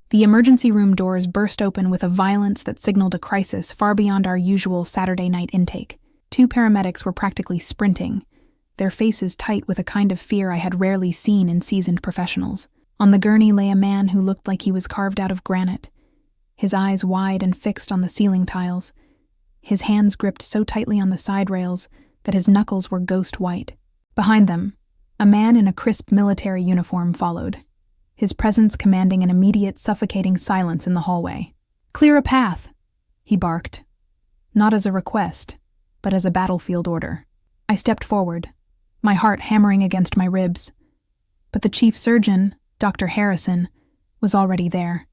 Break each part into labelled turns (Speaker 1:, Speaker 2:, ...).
Speaker 1: The emergency room doors burst open with a violence that signaled a crisis far beyond our usual Saturday night intake. 2 paramedics were practically sprinting, their faces tight with a kind of fear I had rarely seen in seasoned professionals. On the gurney lay a man who looked like he was carved out of granite, his eyes wide and fixed on the ceiling tiles, his hands gripped so tightly on the side rails that his knuckles were ghost white. Behind them, a man in a crisp military uniform followed, his presence commanding an immediate, suffocating silence in the hallway. "Clear a path," he barked, not as a request, but as a battlefield order. I stepped forward, my heart hammering against my ribs, but the chief surgeon, Dr. Harrison, was already there.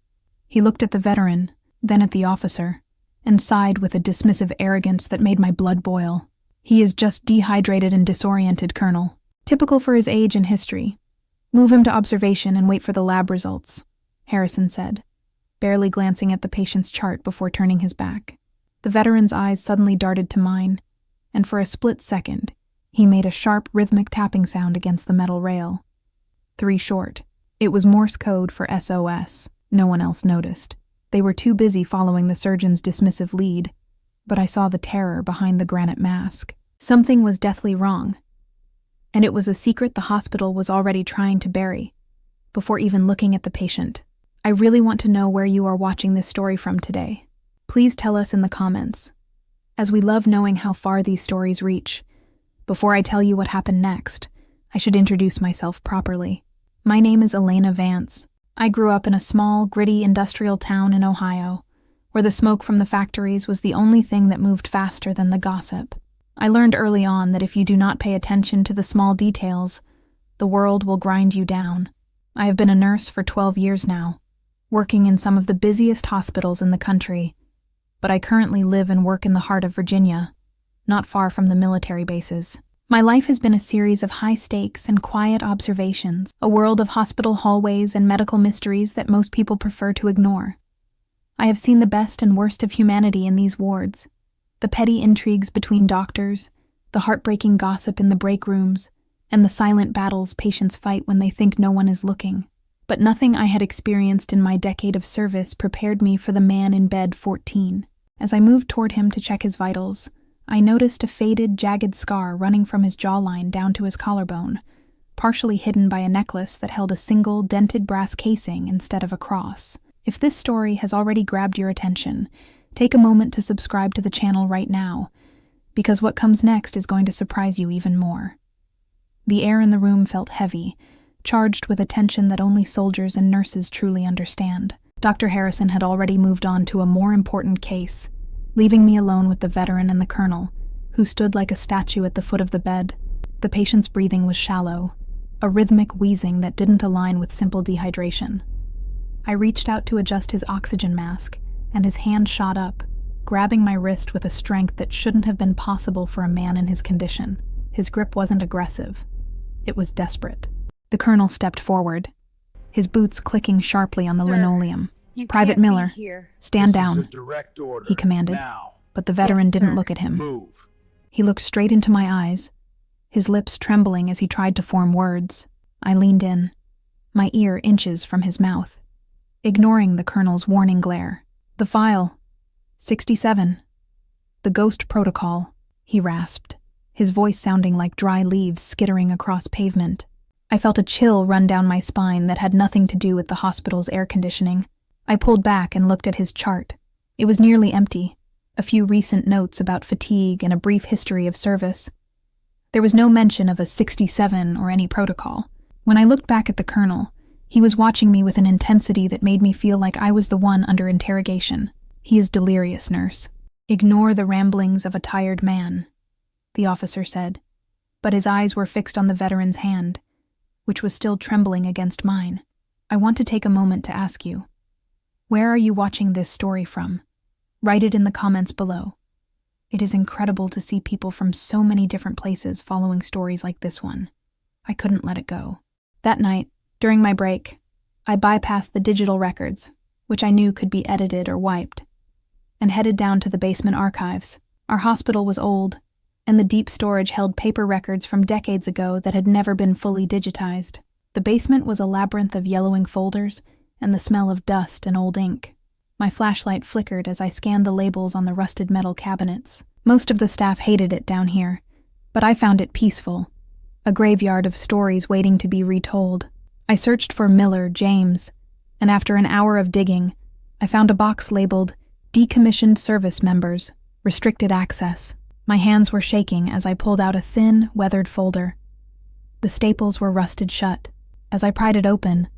Speaker 1: He looked at the veteran, then at the officer, and sighed with a dismissive arrogance that made my blood boil. "He is just dehydrated and disoriented, Colonel. Typical for his age and history. Move him to observation and wait for the lab results," Harrison said, barely glancing at the patient's chart before turning his back. The veteran's eyes suddenly darted to mine, and for a split second, he made a sharp, rhythmic tapping sound against the metal rail. 3 short. It was Morse code for SOS. No one else noticed. They were too busy following the surgeon's dismissive lead, but I saw the terror behind the granite mask. Something was deathly wrong, and it was a secret the hospital was already trying to bury, before even looking at the patient. I really want to know where you are watching this story from today. Please tell us in the comments, as we love knowing how far these stories reach. Before I tell you what happened next, I should introduce myself properly. My name is Elena Vance. I grew up in a small, gritty industrial town in Ohio, where the smoke from the factories was the only thing that moved faster than the gossip. I learned early on that if you do not pay attention to the small details, the world will grind you down. I have been a nurse for 12 years now, working in some of the busiest hospitals in the country, but I currently live and work in the heart of Virginia, not far from the military bases. My life has been a series of high stakes and quiet observations, a world of hospital hallways and medical mysteries that most people prefer to ignore. I have seen the best and worst of humanity in these wards, the petty intrigues between doctors, the heartbreaking gossip in the break rooms, and the silent battles patients fight when they think no one is looking. But nothing I had experienced in my decade of service prepared me for the man in bed 14. As I moved toward him to check his vitals, I noticed a faded, jagged scar running from his jawline down to his collarbone, partially hidden by a necklace that held a single, dented brass casing instead of a cross. If this story has already grabbed your attention, take a moment to subscribe to the channel right now, because what comes next is going to surprise you even more. The air in the room felt heavy, charged with a tension that only soldiers and nurses truly understand. Dr. Harrison had already moved on to a more important case, leaving me alone with the veteran and the colonel, who stood like a statue at the foot of the bed. The patient's breathing was shallow, a rhythmic wheezing that didn't align with simple dehydration. I reached out to adjust his oxygen mask, and his hand shot up, grabbing my wrist with a strength that shouldn't have been possible for a man in his condition. His grip wasn't aggressive. It was desperate. The colonel stepped forward, his boots clicking sharply on the linoleum. "Private Miller, stand down," he commanded, now. But the veteran didn't look at him.
Speaker 2: Move.
Speaker 1: He looked straight into my eyes, his lips trembling as he tried to form words. I leaned in, my ear inches from his mouth, ignoring the colonel's warning glare. "The file. 67. The ghost protocol," he rasped, his voice sounding like dry leaves skittering across pavement. I felt a chill run down my spine that had nothing to do with the hospital's air conditioning. I pulled back and looked at his chart. It was nearly empty, a few recent notes about fatigue and a brief history of service. There was no mention of a 67 or any protocol. When I looked back at the colonel, he was watching me with an intensity that made me feel like I was the one under interrogation. "He is delirious, nurse. Ignore the ramblings of a tired man," the officer said, but his eyes were fixed on the veteran's hand, which was still trembling against mine. "I want to take a moment to ask you, where are you watching this story from? Write it in the comments below. It is incredible to see people from so many different places following stories like this one. I couldn't let it go." That night, during my break, I bypassed the digital records, which I knew could be edited or wiped, and headed down to the basement archives. Our hospital was old, and the deep storage held paper records from decades ago that had never been fully digitized. The basement was a labyrinth of yellowing folders, and the smell of dust and old ink. My flashlight flickered as I scanned the labels on the rusted metal cabinets. Most of the staff hated it down here, but I found it peaceful, a graveyard of stories waiting to be retold. I searched for Miller, James, and after an hour of digging, I found a box labeled Decommissioned Service Members, Restricted Access. My hands were shaking as I pulled out a thin, weathered folder. The staples were rusted shut. As I pried it open,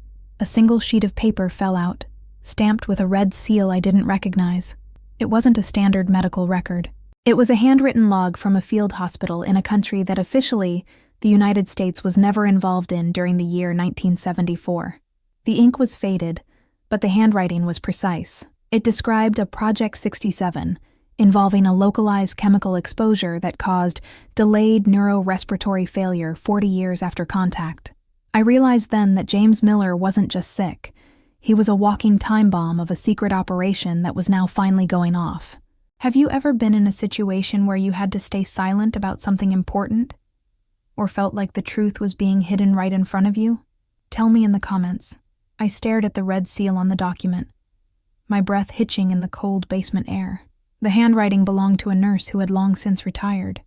Speaker 1: a single sheet of paper fell out, stamped with a red seal I didn't recognize. It wasn't a standard medical record. It was a handwritten log from a field hospital in a country that officially the United States was never involved in during the year 1974. The ink was faded, but the handwriting was precise. It described a Project 67 involving a localized chemical exposure that caused delayed neurorespiratory failure 40 years after contact. I realized then that James Miller wasn't just sick. He was a walking time bomb of a secret operation that was now finally going off. Have you ever been in a situation where you had to stay silent about something important? Or felt like the truth was being hidden right in front of you? Tell me in the comments. I stared at the red seal on the document, my breath hitching in the cold basement air. The handwriting belonged to a nurse who had long since retired,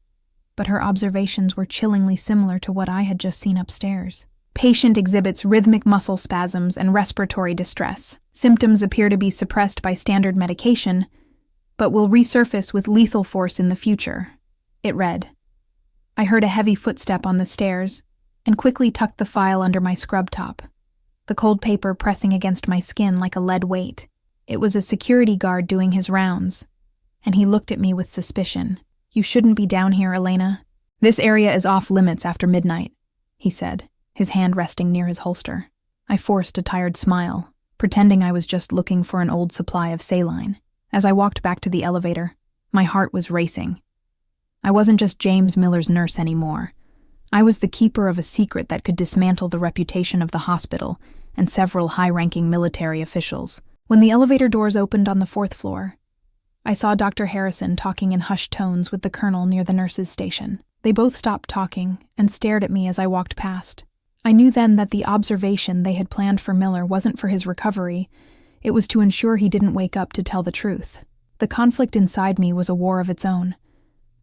Speaker 1: but her observations were chillingly similar to what I had just seen upstairs. Patient exhibits rhythmic muscle spasms and respiratory distress. Symptoms appear to be suppressed by standard medication, but will resurface with lethal force in the future, it read. I heard a heavy footstep on the stairs and quickly tucked the file under my scrub top, the cold paper pressing against my skin like a lead weight. It was a security guard doing his rounds, and he looked at me with suspicion. You shouldn't be down here, Elena. This area is off limits after midnight, he said, his hand resting near his holster. I forced a tired smile, pretending I was just looking for an old supply of saline. As I walked back to the elevator, my heart was racing. I wasn't just James Miller's nurse anymore. I was the keeper of a secret that could dismantle the reputation of the hospital and several high-ranking military officials. When the elevator doors opened on the 4th floor, I saw Dr. Harrison talking in hushed tones with the colonel near the nurses' station. They both stopped talking and stared at me as I walked past. I knew then that the observation they had planned for Miller wasn't for his recovery. It was to ensure he didn't wake up to tell the truth. The conflict inside me was a war of its own.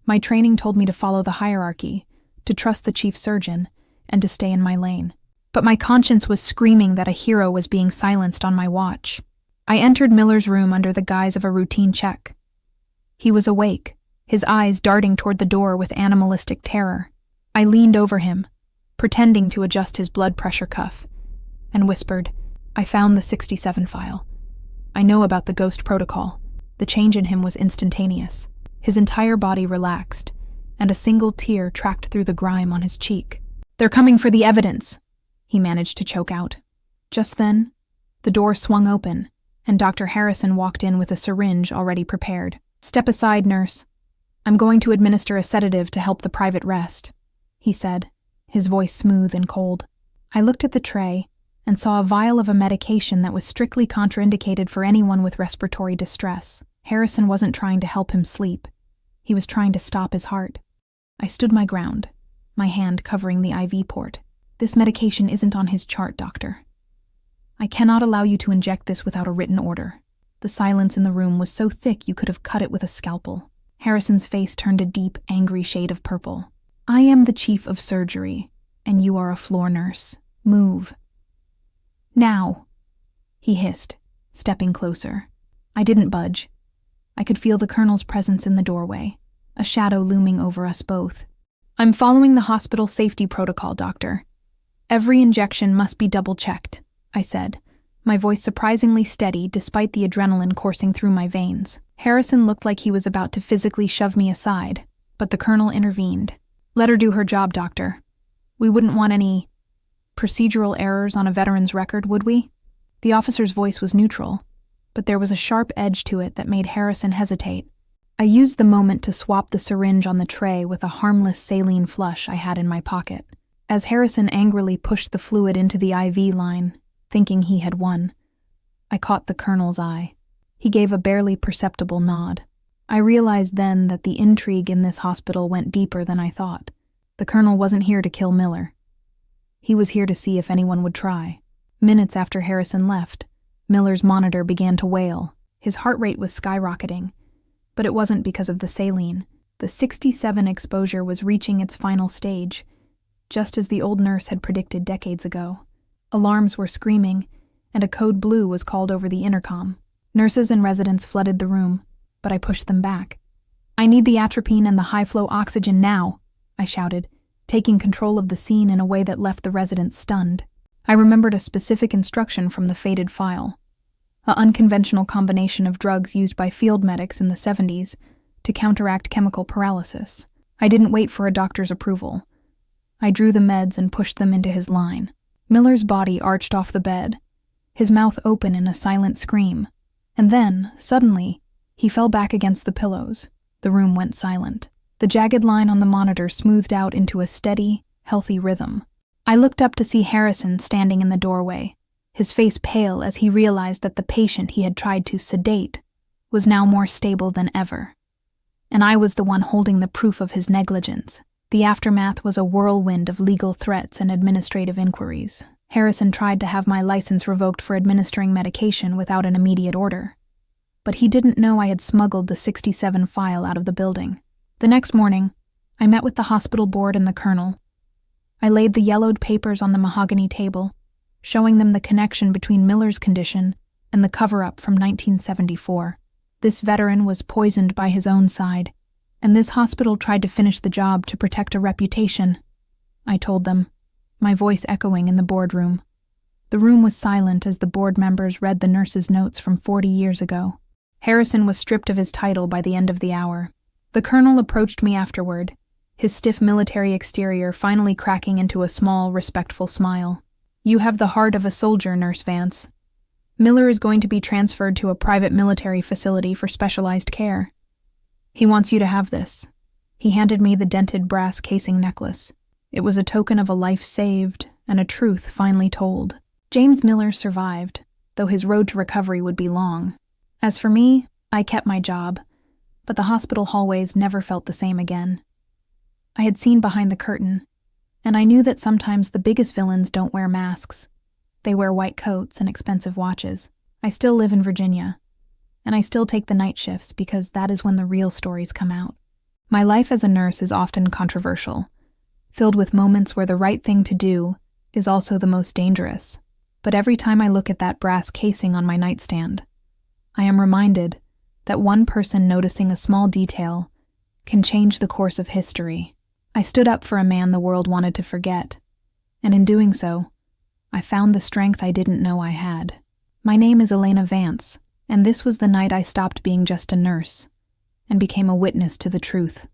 Speaker 1: My training told me to follow the hierarchy, to trust the chief surgeon, and to stay in my lane. But my conscience was screaming that a hero was being silenced on my watch. I entered Miller's room under the guise of a routine check. He was awake, his eyes darting toward the door with animalistic terror. I leaned over him, pretending to adjust his blood pressure cuff, and whispered, I found the 67 file. I know about the ghost protocol. The change in him was instantaneous. His entire body relaxed, and a single tear tracked through the grime on his cheek. They're coming for the evidence, he managed to choke out. Just then, the door swung open, and Dr. Harrison walked in with a syringe already prepared. Step aside, nurse. I'm going to administer a sedative to help the private rest, he said, his voice smooth and cold. I looked at the tray and saw a vial of a medication that was strictly contraindicated for anyone with respiratory distress. Harrison wasn't trying to help him sleep. He was trying to stop his heart. I stood my ground, my hand covering the IV port. This medication isn't on his chart, doctor. I cannot allow you to inject this without a written order. The silence in the room was so thick you could have cut it with a scalpel. Harrison's face turned a deep, angry shade of purple. I am the chief of surgery, and you are a floor nurse. Move. Now, he hissed, stepping closer. I didn't budge. I could feel the colonel's presence in the doorway, a shadow looming over us both. I'm following the hospital safety protocol, doctor. Every injection must be double-checked, I said, my voice surprisingly steady despite the adrenaline coursing through my veins. Harrison looked like he was about to physically shove me aside, but the colonel intervened. Let her do her job, doctor. We wouldn't want any procedural errors on a veteran's record, would we? The officer's voice was neutral, but there was a sharp edge to it that made Harrison hesitate. I used the moment to swap the syringe on the tray with a harmless saline flush I had in my pocket. As Harrison angrily pushed the fluid into the IV line, thinking he had won, I caught the colonel's eye. He gave a barely perceptible nod. I realized then that the intrigue in this hospital went deeper than I thought. The colonel wasn't here to kill Miller. He was here to see if anyone would try. Minutes after Harrison left, Miller's monitor began to wail. His heart rate was skyrocketing. But it wasn't because of the saline. The 67 exposure was reaching its final stage, just as the old nurse had predicted decades ago. Alarms were screaming, and a code blue was called over the intercom. Nurses and residents flooded the room, but I pushed them back. "I need the atropine and the high-flow oxygen now," I shouted, taking control of the scene in a way that left the residents stunned. I remembered a specific instruction from the faded file, an unconventional combination of drugs used by field medics in the 70s to counteract chemical paralysis. I didn't wait for a doctor's approval. I drew the meds and pushed them into his line. Miller's body arched off the bed, his mouth open in a silent scream, and then, suddenly, he fell back against the pillows. The room went silent. The jagged line on the monitor smoothed out into a steady, healthy rhythm. I looked up to see Harrison standing in the doorway, his face pale as he realized that the patient he had tried to sedate was now more stable than ever. And I was the one holding the proof of his negligence. The aftermath was a whirlwind of legal threats and administrative inquiries. Harrison tried to have my license revoked for administering medication without an immediate order. But he didn't know I had smuggled the 67 file out of the building. The next morning, I met with the hospital board and the colonel. I laid the yellowed papers on the mahogany table, showing them the connection between Miller's condition and the cover-up from 1974. This veteran was poisoned by his own side, and this hospital tried to finish the job to protect a reputation, I told them, my voice echoing in the boardroom. The room was silent as the board members read the nurse's notes from 40 years ago. Harrison was stripped of his title by the end of the hour. The colonel approached me afterward, his stiff military exterior finally cracking into a small, respectful smile. "You have the heart of a soldier, Nurse Vance. Miller is going to be transferred to a private military facility for specialized care. He wants you to have this." He handed me the dented brass casing necklace. It was a token of a life saved and a truth finally told. James Miller survived, though his road to recovery would be long. As for me, I kept my job, but the hospital hallways never felt the same again. I had seen behind the curtain, and I knew that sometimes the biggest villains don't wear masks. They wear white coats and expensive watches. I still live in Virginia, and I still take the night shifts because that is when the real stories come out. My life as a nurse is often controversial, filled with moments where the right thing to do is also the most dangerous. But every time I look at that brass casing on my nightstand, I am reminded that one person noticing a small detail can change the course of history. I stood up for a man the world wanted to forget, and in doing so, I found the strength I didn't know I had. My name is Elena Vance, and this was the night I stopped being just a nurse and became a witness to the truth.